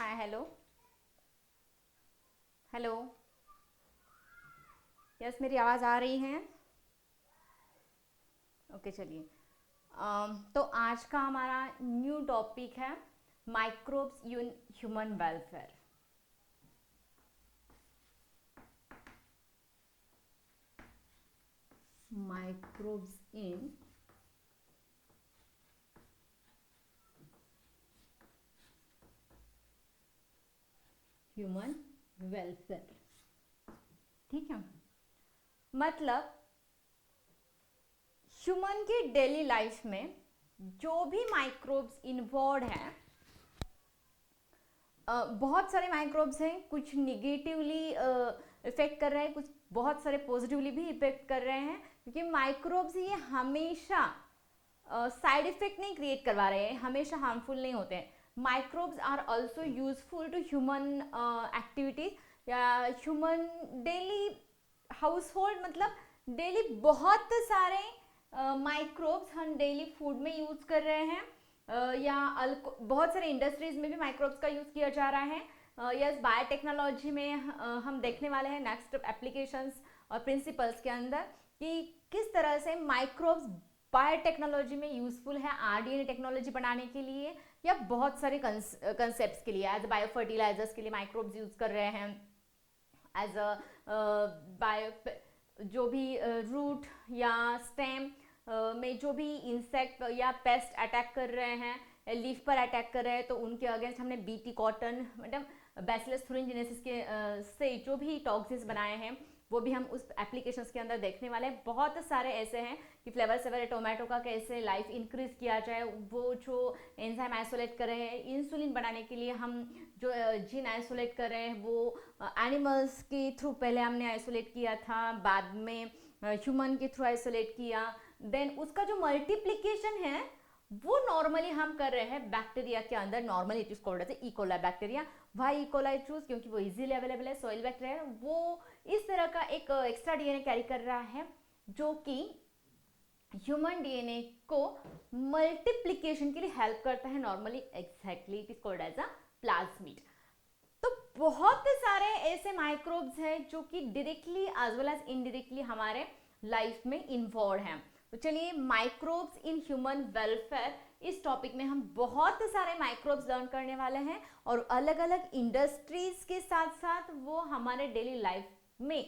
Hi hello hello. Yes, मेरी आवाज़ आ रही है? ओके, चलिए। तो आज का हमारा न्यू टॉपिक है microbes in human welfare. Microbes in human welfare. ठीक है। मतलब ह्यूमन की डेली लाइफ में जो भी माइक्रोब्स इन्वॉल्व हैं, बहुत सारे माइक्रोब्स हैं। कुछ निगेटिवली इफेक्ट कर रहे हैं, कुछ बहुत सारे पॉजिटिवली भी इफेक्ट कर रहे हैं, क्योंकि माइक्रोब्स ये हमेशा साइड इफेक्ट नहीं क्रिएट करवा रहे हैं, हमेशा हार्मफुल नहीं होते हैं। Microbes are also useful to human activities या ह्यूमन डेली हाउस होल्ड। मतलब डेली बहुत सारे माइक्रोब्स हम डेली फूड में यूज कर रहे हैं, या बहुत सारे इंडस्ट्रीज में भी माइक्रोब्स का यूज किया जा रहा है। यस, बायोटेक्नोलॉजी में हम देखने वाले हैं नेक्स्ट एप्लीकेशंस और प्रिंसिपल्स के अंदर कि किस तरह से माइक्रोब्स बायोटेक्नोलॉजी में यूजफुल है, आरडीएनए टेक्नोलॉजी बनाने के लिए या बहुत सारे कंसेप्ट के लिए। एज बायो फर्टिलाइजर्स के लिए माइक्रोब्स यूज कर रहे हैं, एज अ बायो जो भी रूट या स्टेम में जो भी इंसेक्ट या पेस्ट अटैक कर रहे हैं, लीफ पर अटैक कर रहे हैं, तो उनके अगेंस्ट हमने बीटी कॉटन मतलब बैसिलस थुरिनजेनेसिस के से जो भी टॉक्सिन्स बनाए हैं वो भी हम उस एप्लीकेशंस के अंदर देखने वाले हैं। बहुत सारे ऐसे हैं कि फ्लेवर सेवर टोमेटो का कैसे लाइफ इंक्रीज किया जाए, वो जो एंजाइम आइसोलेट कर रहे हैं इंसुलिन बनाने के लिए, हम जो जीन आइसोलेट कर रहे हैं वो एनिमल्स के थ्रू पहले हमने आइसोलेट किया था, बाद में ह्यूमन के थ्रू आइसोलेट किया। देन उसका जो मल्टीप्लिकेशन है वो नॉर्मली हम कर रहे हैं बैक्टीरिया के अंदर। Normally it is called as E coli bacteria. Why E coli choose? क्योंकि वो इजीली अवेलेबल है, सॉइल बैक्टीरिया। वो इस तरह का एक एक्स्ट्रा डीएनए कैरी कर रहा है जो कि ह्यूमन डीएनए को मल्टीप्लिकेशन के लिए हेल्प करता है। Normally exactly it is called as a plasmid. तो बहुत सारे ऐसे माइक्रोब्स हैं जो कि directly as well as indirectly हमारे लाइफ में इन्वॉल्व हैं। तो चलिए, माइक्रोब्स इन ह्यूमन वेलफेयर, इस टॉपिक में हम बहुत सारे माइक्रोब्स लर्न करने वाले हैं और अलग अलग इंडस्ट्रीज के साथ साथ वो हमारे डेली लाइफ में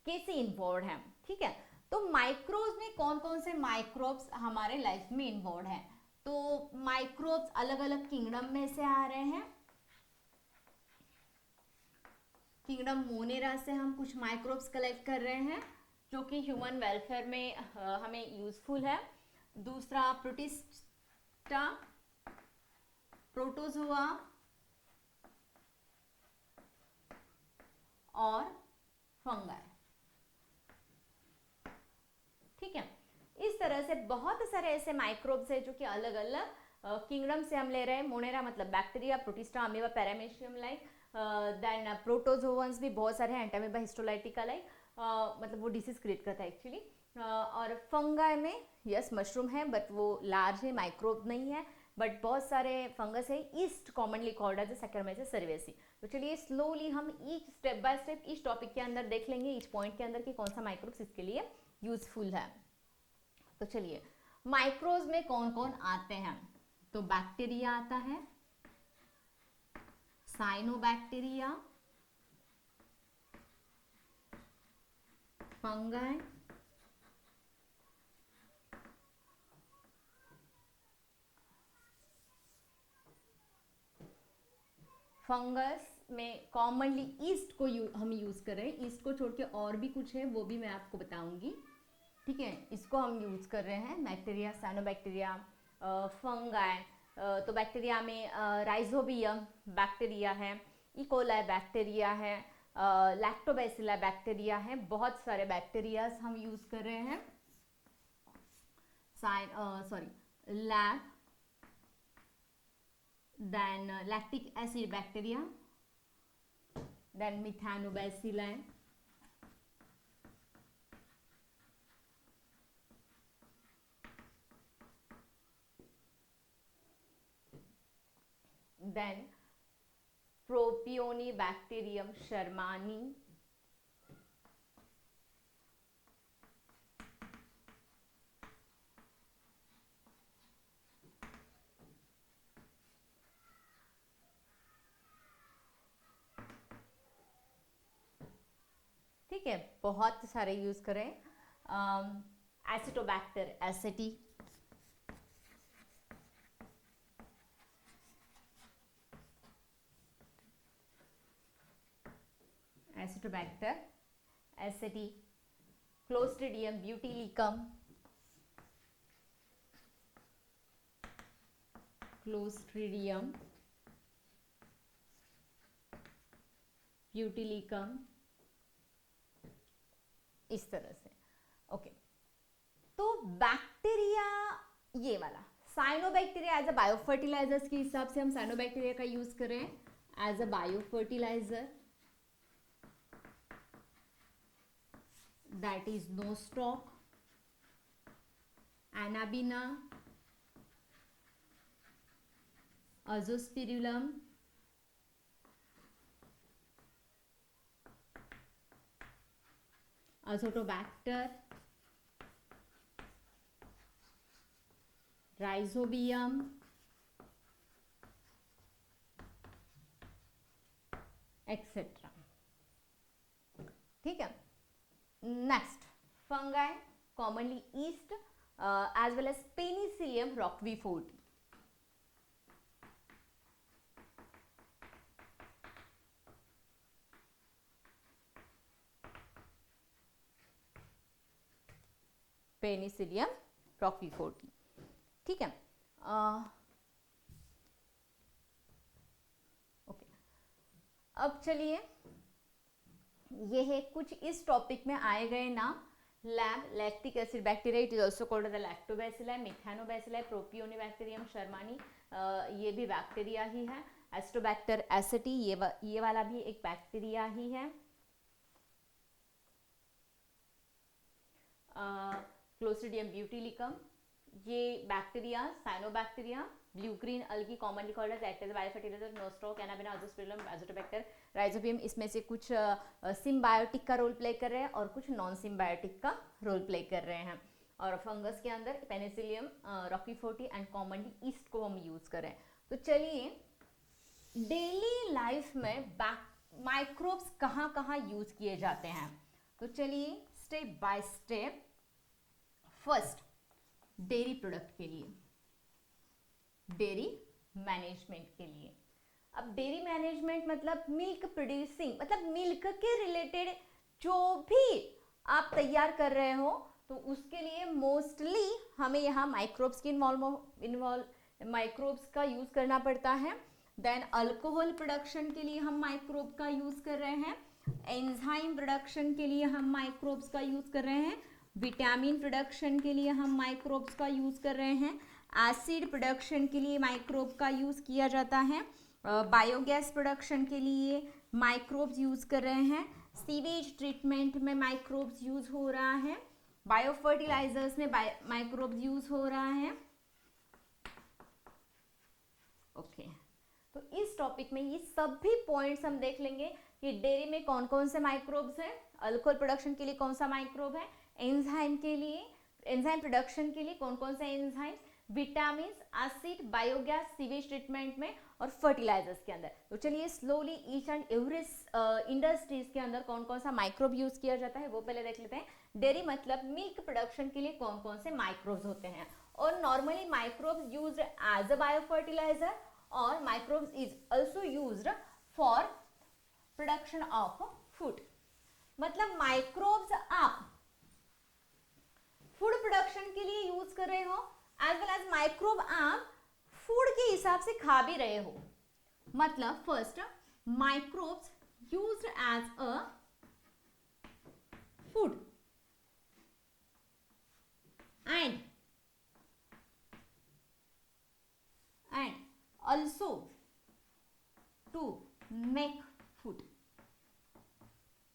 कैसे इन्वॉल्व हैं। ठीक है। तो माइक्रोब्स में कौन कौन से माइक्रोब्स हमारे लाइफ में इन्वॉल्व हैं? तो माइक्रोब्स अलग अलग किंगडम में से आ रहे हैं। किंगडम मोनेरा से हम कुछ माइक्रोब्स कलेक्ट कर रहे हैं जो कि ह्यूमन वेलफेयर में हमें यूजफुल है। दूसरा प्रोटिस्टा, प्रोटोजोआ और फंगाई। ठीक है। इस तरह से बहुत सारे ऐसे माइक्रोब्स है जो कि अलग अलग किंगडम से हम ले रहे हैं। मोनेरा मतलब bacteria, Protista amoeba paramecium like, then protozoans भी बहुत सारे हैं, एंटामीबा हिस्टोलाइटिका लाइक, मतलब वो डिसीज क्रिएट करता है एक्चुअली। और फंगाई में यस मशरूम है, बट वो लार्ज है, माइक्रोब नहीं है, बट बहुत सारे फंगस है। East commonly called as सैक्रोमेइसेस सर्वेसी। तो चलिए स्लोली हम ईच स्टेप बाय स्टेप इस टॉपिक के अंदर देख लेंगे, इच पॉइंट के अंदर कि कौन सा माइक्रोब्स इसके लिए यूजफुल है। तो चलिए, माइक्रोब्स में कौन कौन आते हैं? तो बैक्टीरिया आता है, साइनोबैक्टीरिया, फंगाई, फंगस में कॉमनली ईस्ट को हम यूज कर रहे हैं। ईस्ट को छोड़ के और भी कुछ है वो भी मैं आपको बताऊंगी। ठीक है, इसको हम यूज कर रहे हैं। Bacteria, cyanobacteria, fungi. तो बैक्टीरिया में राइजोबियम बैक्टीरिया है, इकोलाई बैक्टीरिया है, लैक्टोबैसिला बैक्टीरिया है। बहुत सारे बैक्टीरियाज हम यूज कर रहे हैं। Lac, then lactic acid bacteria, then methanobacilli, then Propionibacterium shermanii, ठीक है, बहुत सारे यूज करें। Acetobacter aceti, Acetobacter aceti, Clostridium butylicum, Clostridium butylicum, इस तरह से। ओके, तो बैक्टीरिया ये वाला साइनोबैक्टीरिया एज अ बायोफर्टिलाइजर्स के हिसाब से हम साइनोबैक्टीरिया का यूज करें as a biofertilizer, that is Nostoc, Anabaena, Azospirillum, Azotobacter, Rhizobium, etcetera. ठीक है, next fungi commonly yeast as well as Penicillium roqueforti. Penicillium roqueforti, ठीक है। ओके, अब चलिए ये है कुछ इस टॉपिक में आए गए नाम। Lactic acid bacteria, it is also called the lactobacilli, methanobacilli, Propionibacterium shermanii, ये भी बैक्टीरिया ही है। एस्टोबैक्टर एसिटी, ये वाला भी एक बैक्टीरिया ही है। क्लोस्ट्रिडियम ब्यूटिलिकम, ये bacteria cyanobacteria, blue green algae commonly called as active biofertilizer, Nostoc, Anabaena, Azospirillum, Azotobacter, Rhizobium, इसमें से कुछ सिम्बायोटिक का रोल प्ले कर रहे हैं और कुछ नॉन सिम्बायोटिक का रोल प्ले कर रहे हैं। और फंगस के अंदर पेनिसिलियम रॉक्वीफोर्डी एंड कॉमनली ईस्ट को हम यूज करें। तो चलिए डेली लाइफ में माइक्रोब्स कहाँ कहाँ यूज किए जाते हैं, तो चलिए step by step. First, dairy product के लिए, डेयरी मैनेजमेंट के लिए। अब डेयरी मैनेजमेंट मतलब मिल्क प्रोड्यूसिंग, मतलब मिल्क के रिलेटेड जो भी आप तैयार कर रहे हो, तो उसके लिए मोस्टली हमें यहाँ माइक्रोब्स की माइक्रोब्स का यूज करना पड़ता है। देन अल्कोहल प्रोडक्शन के लिए हम माइक्रोब का यूज कर रहे हैं, एंजाइम प्रोडक्शन के लिए हम माइक्रोब्स का यूज कर रहे हैं, विटामिन प्रोडक्शन के लिए हम माइक्रोब्स का यूज कर रहे हैं, एसिड प्रोडक्शन के लिए माइक्रोब का यूज किया जाता है, बायोगैस प्रोडक्शन के लिए माइक्रोब्स यूज कर रहे हैं, सीवेज ट्रीटमेंट में माइक्रोब्स यूज हो रहा है, बायोफर्टिलाइजर्स में माइक्रोब्स यूज हो रहा है। ओके, तो इस टॉपिक में ये सभी पॉइंट्स हम देख लेंगे कि डेयरी में कौन कौन से माइक्रोब्स हैं, अल्कोहल प्रोडक्शन के लिए कौन सा माइक्रोब है, एंजाइम के लिए, एंजाइम प्रोडक्शन के लिए कौन कौन से enzyme, vitamin, acid, biogas, sewage treatment में और फर्टिलाइजर्स के अंदर। तो चलिए slowly each and every industries के अंदर कौन कौन सा माइक्रोब यूज किया जाता है वो पहले देख लेते हैं। डेयरी मतलब मिल्क प्रोडक्शन के लिए कौन कौन से माइक्रोब्स होते हैं, और normally microbes used as a biofertilizer और microbes is also used for production of food. मतलब माइक्रोब्स आप फूड प्रोडक्शन के लिए यूज कर रहे हो, एज वेल एज माइक्रोब आप फूड के हिसाब से खा भी रहे हो। मतलब first, microbes used as a food and also to make food।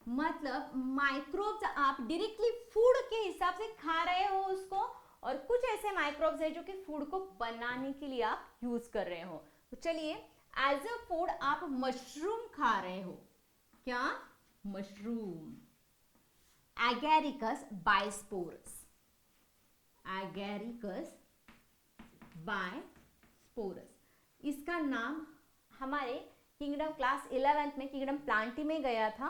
मतलब माइक्रोब्स आप डायरेक्टली फूड के हिसाब से खा रहे हो उसको, और कुछ ऐसे माइक्रोब्स है जो कि फूड को बनाने के लिए आप यूज कर रहे हो। तो चलिए एज अ फूड आप मशरूम खा रहे हो, क्या? मशरूम। एगेरिकस बायस्पोरस, एगेरिकस बायस्पोरस, इसका नाम हमारे किंगडम क्लास 11th में किंगडम प्लांटी में गया था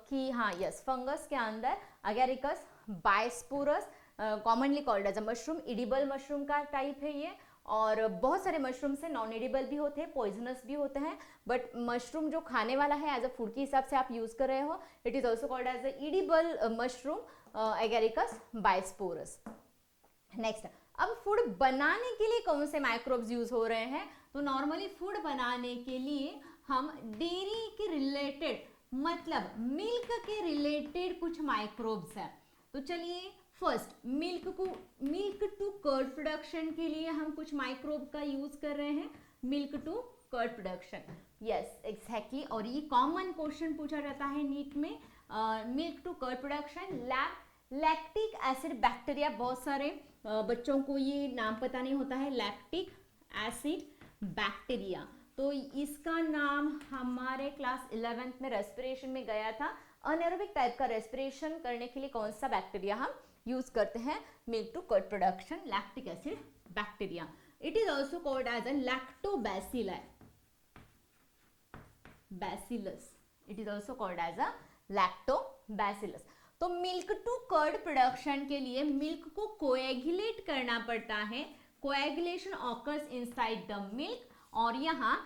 कि हाँ यस, फंगस के अंदर Agaricus bisporus commonly called as a mushroom, edible mushroom का टाइप है ये, और बहुत सारे मशरूम से नॉन एडिबल भी होते हैं, पॉइजनस भी होते हैं, बट मशरूम जो खाने वाला है एज अ फूड के हिसाब से आप यूज कर रहे हो, it is also called as a edible mushroom Agaricus bisporus. Next, अब फूड बनाने के लिए कौन से माइक्रोब्स यूज हो रहे हैं? तो नॉर्मली फूड बनाने के लिए हम डेयरी के रिलेटेड, मतलब मिल्क के रिलेटेड कुछ माइक्रोब्स हैं। तो चलिए first, milk to curd production के लिए हम कुछ माइक्रोब का यूज कर रहे हैं, milk to curd production, yes exactly, और ये कॉमन क्वेश्चन पूछा जाता है नीट में, milk to curd production. Lactic acid bacteria, बहुत सारे बच्चों को ये नाम पता नहीं होता है, लैक्टिक एसिड बैक्टीरिया, तो इसका नाम हमारे क्लास 11th में रेस्पिरेशन में गया था। अनएरोबिक टाइप का रेस्पिरेशन करने के लिए कौन सा बैक्टीरिया हम यूज करते हैं? Milk to curd production, lactic acid bacteria. It is also called as a lactobacilli, bacillus, it is also called as a lactobacillus. तो मिल्क टू कर्ड प्रोडक्शन के लिए मिल्क को कोएगुलेट करना पड़ता है, coagulation occurs inside the milk, और यहाँ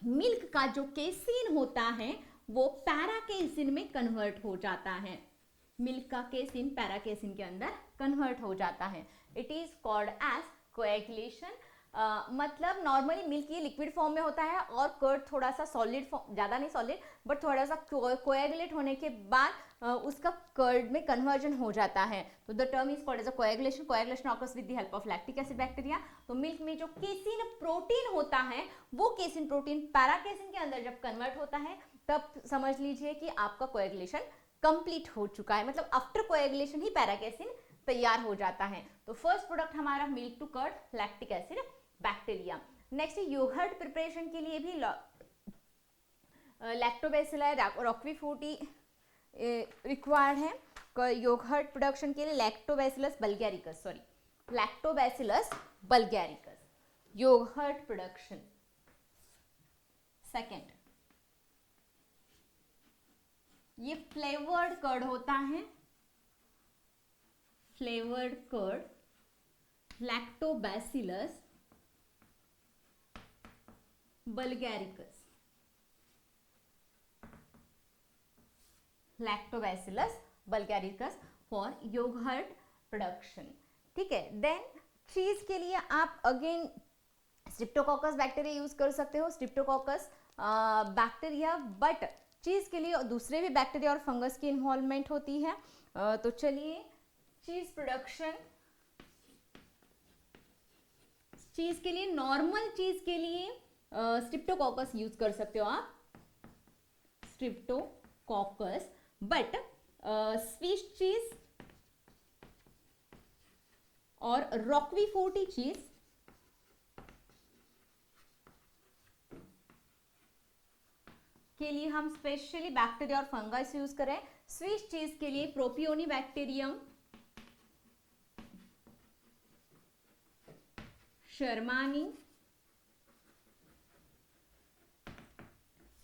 milk का जो केसिन होता है वो पैराकेसिन में कन्वर्ट हो जाता है, मिल्क का केसिन पैराकेसिन के अंदर कन्वर्ट हो जाता है, it is called as coagulation. मतलब नॉर्मली मिल्क ये लिक्विड फॉर्म में होता है और कर्ड थोड़ा सा सॉलिड फॉर्म, ज़्यादा नहीं सॉलिड बट थोड़ा सा कोएगुलेट होने के बाद उसका कर्ड में कन्वर्जन हो जाता है, तो the term is called as a coagulation. Coagulation occurs with the help of lactic acid bacteria. तो मिल्क में जो केसिन प्रोटीन होता है वो केसिन प्रोटीन पैराकेसिन के अंदर जब कन्वर्ट होता है तब समझ लीजिए कि आपका कोएगुलेशन कंप्लीट हो चुका है, मतलब आफ्टर कोएगुलेशन ही पैराकेसिन तैयार हो जाता है। तो फर्स्ट प्रोडक्ट हमारा milk to curd, lactic acid bacteria. Next yoghurt preparation के लिए भी लैक्टोबैसिली रॉक्वीफोर्टी रिक्वायर्ड है। योगर्ट प्रोडक्शन के लिए Lactobacillus bulgaricus, sorry Lactobacillus bulgaricus, yoghurt production. Second, ये फ्लेवर्ड कर्ड होता है, flavoured curd, Lactobacillus bulgaricus, Lactobacillus bulgaricus for yoghurt production. ठीक है, देन चीज के लिए आप अगेन स्ट्रिप्टोकोकस बैक्टीरिया यूज कर सकते हो, स्ट्रिप्टोकोकस बैक्टीरिया, बट चीज के लिए दूसरे भी बैक्टीरिया और फंगस की इन्वॉल्वमेंट होती है। तो चलिए चीज प्रोडक्शन, चीज के लिए, नॉर्मल चीज के लिए स्ट्रिप्टोकोकस यूज कर सकते हो आप, स्ट्रिप्टोकोकस, बट स्विस चीज और रॉक्वीफोर्टी चीज के लिए हम स्पेशली बैक्टीरिया और फंगस यूज करें। स्विस चीज के लिए प्रोपियोनी बैक्टीरियम, शर्मानी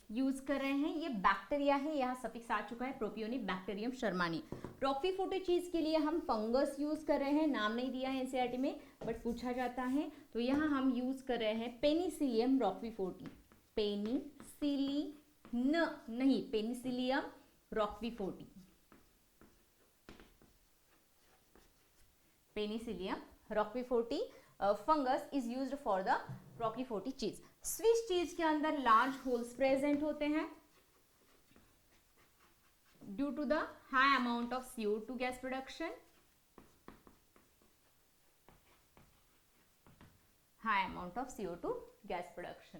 यूज कर रहे हैं, ये बैक्टीरिया है, यहाँ सफिक्स आ चुका है, प्रोपियोनी बैक्टीरियम शर्मानी। रॉक्वीफोर्टी चीज के लिए हम फंगस यूज कर रहे हैं, नाम नहीं दिया है एनसीईआरटी में बट पूछा जाता है, तो यहाँ हम यूज कर रहे हैं Penicillium roqueforti, Penicillium roqueforti, Penicillium roqueforti fungus is used for the roqueforti cheese. Swiss चीज के अंदर लार्ज होल्स प्रेजेंट होते हैं due to the high amount of CO2 gas production, high amount of CO2 gas production.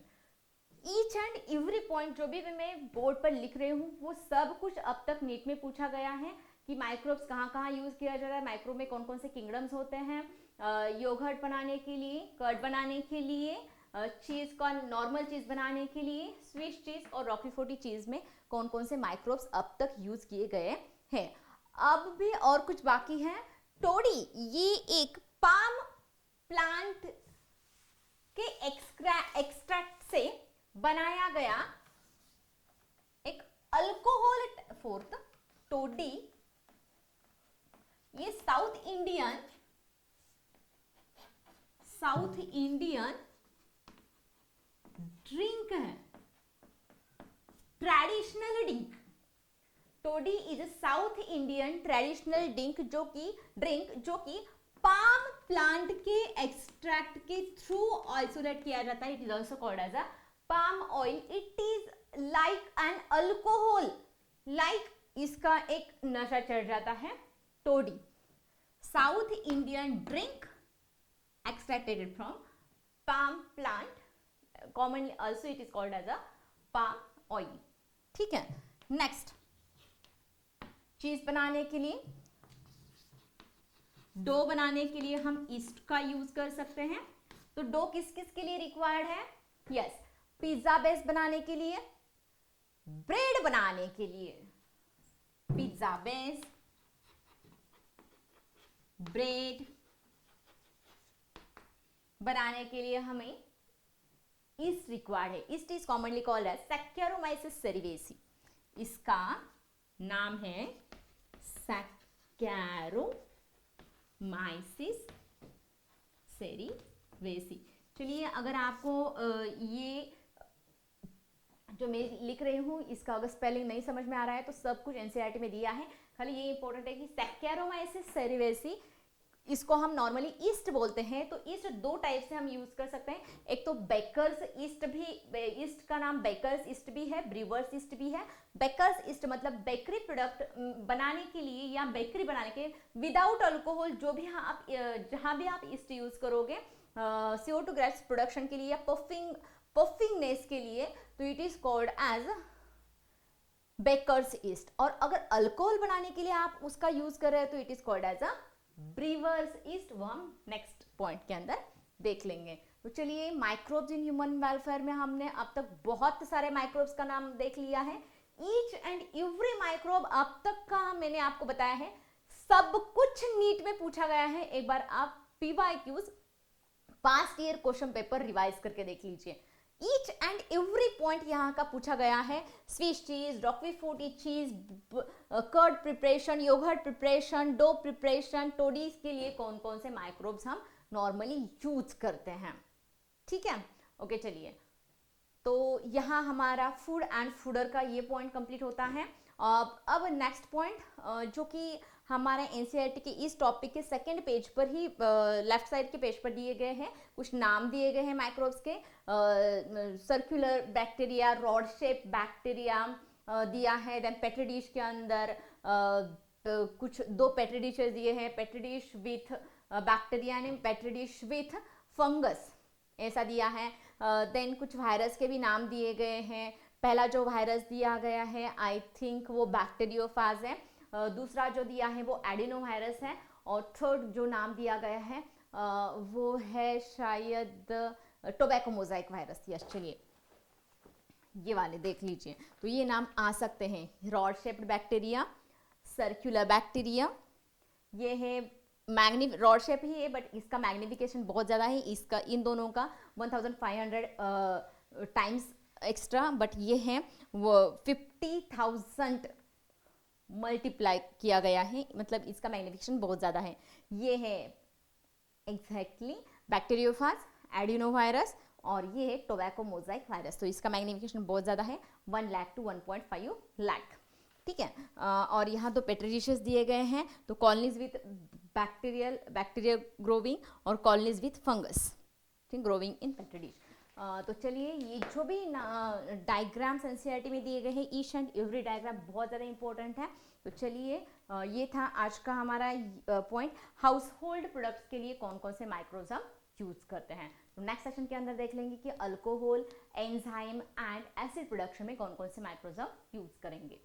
Each and every point जो भी मैं board पर लिख रही हूँ वो सब कुछ अब तक नीट में पूछा गया है कि माइक्रोब्स कहाँ कहाँ यूज किया जा रहा है, माइक्रोब में कौन कौन से किंगडम्स होते हैं, योगर्ट बनाने के लिए, कर्ड बनाने के लिए, चीज का नॉर्मल चीज बनाने के लिए स्विस चीज और रॉक्वीफोर्टी चीज में कौन कौन से माइक्रोब्स अब तक यूज किए गए हैं। अब भी और कुछ बाकी है। टोडी, ये एक पाम प्लांट के एक्सट्रैक्ट से बनाया गया एक अल्कोहल। फोर्थ, टोडी ये साउथ इंडियन ड्रिंक है, traditional drink. Toddy is South Indian traditional drink जो कि पाम प्लांट के एक्सट्रैक्ट के थ्रू आइसोलेट किया जाता है। It is also called as a palm oil. It is like an alcohol, like इसका एक नशा चढ़ जाता है। Toddy South Indian drink extracted from palm plant, commonly also it is called as a palm oil। ठीक है, next, चीज बनाने के लिए, डो बनाने के लिए हम ईस्ट का यूज कर सकते हैं। तो डो किस किस के लिए रिक्वायर्ड है? यस, पिज्जा बेस बनाने के लिए, ब्रेड बनाने के लिए, पिज्जा बेस, ब्रेड बनाने के लिए हमें ईस्ट रिक्वायर्ड है। Yeast is commonly called as Saccharomyces cerevisiae. इसका नाम है सैक्चारोमाइसिस सेरिवेसी। चलिए, अगर आपको ये जो मैं लिख रही हूँ इसका अगर स्पेलिंग नहीं समझ में आ रहा है तो सब कुछ एनसीईआरटी में दिया है। खाली ये इंपॉर्टेंट है कि सैक्चारोमाइसिस सेरिवेसी, इसको हम नॉर्मली ईस्ट बोलते हैं। तो ईस्ट दो टाइप से हम यूज कर सकते हैं। एक तो बेकर्स ईस्ट भी, ईस्ट का नाम बेकर्स ईस्ट भी है, ब्रीवर्स ईस्ट भी है। बेकर्स ईस्ट मतलब बेकरी प्रोडक्ट बनाने के लिए या बेकरी बनाने के विदाउट अल्कोहल, जो भी आप जहां भी आप ईस्ट यूज करोगे CO2 गैस प्रोडक्शन के लिए या पफिंगनेस के लिए, तो it is called as baker's yeast. और अगर अल्कोहल बनाने के लिए आप उसका यूज कर रहे हैं तो it is called as a brewer's yeast. वो हम नेक्स्ट पॉइंट के अंदर देख लेंगे। तो चलिए, माइक्रोब्स इन ह्यूमन वेलफेयर में हमने अब तक बहुत सारे माइक्रोब्स का नाम देख लिया है। ईच एंड एवरी माइक्रोब अब तक का मैंने आपको बताया है, सब कुछ नीट में पूछा गया है। एक बार आप PYQs past year question paper revise करके देख लीजिए। ईच एंड एवरी पॉइंट यहाँ का पूछा गया है। Swiss cheese, roqueforti cheese, curd preparation, yoghurt preparation, dough preparation, toddies के लिए कौन कौन से माइक्रोब्स हम नॉर्मली यूज करते हैं। ठीक है, ओके, चलिए, तो यहाँ हमारा फूड एंड फूडर का ये पॉइंट कंप्लीट होता है। अब नेक्स्ट पॉइंट जो कि हमारे एनसीईआरटी के इस टॉपिक के सेकंड पेज पर ही लेफ्ट साइड के पेज पर दिए गए हैं, कुछ नाम दिए गए हैं माइक्रोब्स के। Circular bacteria, rod shape bacteria दिया है। देन पेट्री डिश के अंदर कुछ दो पेट्री डिशेस दिए हैं, पेट्री डिश विथ बैक्टीरिया ने पेट्री डिश विथ फंगस, ऐसा दिया है। देन कुछ वायरस के भी नाम दिए गए हैं। पहला जो वायरस दिया गया है आई थिंक वो बैक्टीरियोफाज है, दूसरा जो दिया है वो एडिनो वायरस है, और थर्ड जो नाम दिया गया है वो है शायद टोबैको मोजाइक वायरस। यस, चलिए ये वाले देख लीजिए। तो ये नाम आ सकते हैं, rod shaped bacteria, circular bacteria, ये है रॉड शेप ही है बट इसका मैग्निफिकेशन बहुत ज़्यादा है, इसका इन दोनों का 1500 टाइम्स एक्स्ट्रा, बट ये है वो 50,000 मल्टीप्लाई किया गया है, मतलब इसका मैग्निफिकेशन बहुत ज़्यादा है। ये है एग्जैक्टली बैक्टीरियोफाज, एडिनोवायरस, और ये है टोबैको मोजाइक वायरस। तो इसका मैग्निफिकेशन बहुत ज़्यादा है, 1 लाख to 1.5 लाख। ठीक है, और यहाँ तो पेट्री डिशेस दिए गए हैं, तो कॉलोनीज विथ बैक्टीरिया ग्रोविंग और कॉलोनीज विथ फंगस, ठीक, ग्रोविंग इन पेट्री डिश। तो चलिए, ये जो भी डायग्राम्स एनसीईआरटी में दिए गए हैं, ईच एंड एवरी डायग्राम बहुत ज़्यादा इंपॉर्टेंट है। तो चलिए, ये था आज का हमारा पॉइंट, हाउस होल्ड प्रोडक्ट्स के लिए कौन कौन से माइक्रोब्स हम यूज करते हैं। तो नेक्स्ट सेशन के अंदर देख लेंगे कि alcohol, enzyme and acid production में कौन कौन से माइक्रोब्स हम यूज करेंगे।